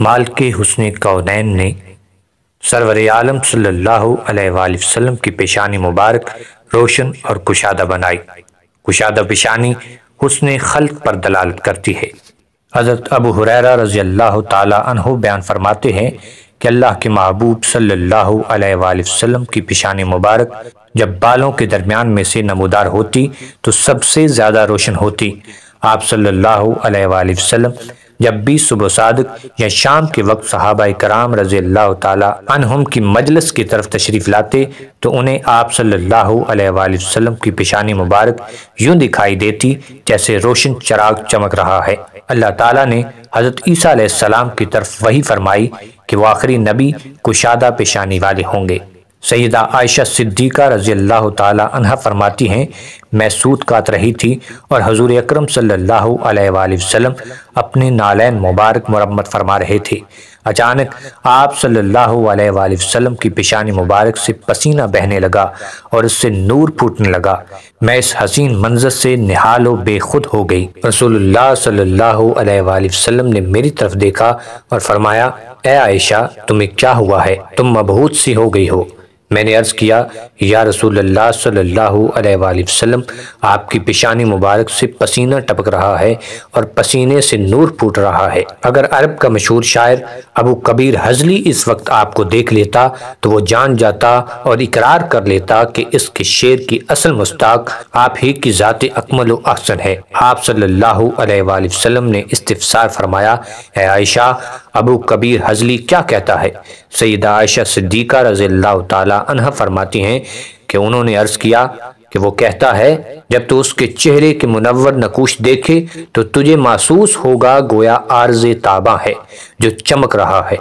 मालिक हुस्न कौनैन ने सरवर आलम सल्लल्लाहु अलैहि वसल्लम की पेशानी मुबारक रोशन और कुशादा बनाई। कुशादा पेशानी हुस्न खल्क पर दलालत करती है। हज़रत अबू हुरैरा रज़ी अल्लाह ताला अन्हु बयान फरमाते हैं कि अल्लाह के महबूब सल्लल्लाहु अलैहि वसल्लम की पेशानी मुबारक जब बालों के दरमियान में से नमूदार होती तो सबसे ज़्यादा रोशन होती। आप सल्लल्लाहु अलैहि वसल्लम जब भी सुबह सादिक या शाम के वक्त सहाबाए कराम रज़ी अल्लाह ताला अन्हुम की मजलिस की तरफ तशरीफ लाते तो उन्हें आप सल्लल्लाहु अलैहि वसल्लम की पेशानी मुबारक यूं दिखाई देती जैसे रोशन चराग चमक रहा है। अल्लाह ताला ने हज़रत ईसा अलैहिस्सलाम की तरफ वही फरमाई कि वो आखिरी नबी कुशादा पेशानी वाले होंगे। सैयदा आयशा सिद्दीक़ा रज़ी अल्लाह ताला अन्हा फरमाती हैं, मैं सूत काट रही थी और हुज़ूर अकरम सल्लल्लाहु अलैहि वसल्लम अपने नालैन मुबारक मुरम्मत फरमा रहे थे। अचानक आप सल्लल्लाहु अलैहि वसल्लम की पेशानी मुबारक से पसीना बहने लगा और उससे नूर फूटने लगा। मैं इस हसीन मंजर से निहाल व बेखुद हो गई। रसूलुल्लाह सल्लल्लाहु अलैहि वसल्लम ने मेरी तरफ देखा और फरमाया, ए आयशा, तुम्हें क्या हुआ है? तुम मबहूत सी हो गई हो। मैंने अर्ज़ किया, या रसूलुल्लाह सल्लल्लाहु अलैहि वसल्लम, आपकी पेशानी मुबारक से पसीना टपक रहा है और पसीने से नूर फूट रहा है। अगर अरब का मशहूर शायर अबू कबीर हजली इस वक्त आपको देख लेता तो वो जान जाता और इकरार कर लेता कि इसके शेर की असल मुस्ताक आप ही की ज़ात अकमल व अहसन है। आप सल्लल्लाहु अलैहि वसल्लम ने इस्तिफसार फरमाया, ए आयशा, अबू कबीर हजली क्या कहता है? सैयदा आयशा सिद्दीक़ा रज़ी अल्लाह ताला अन्हा फरमाती हैं कि उन्होंने अर्ज़ किया कि वो कहता है, जब तो उसके चेहरे के मुनव्वर नकूश देखे तो तुझे महसूस होगा गोया आर्ज़े ताबा है जो चमक रहा है।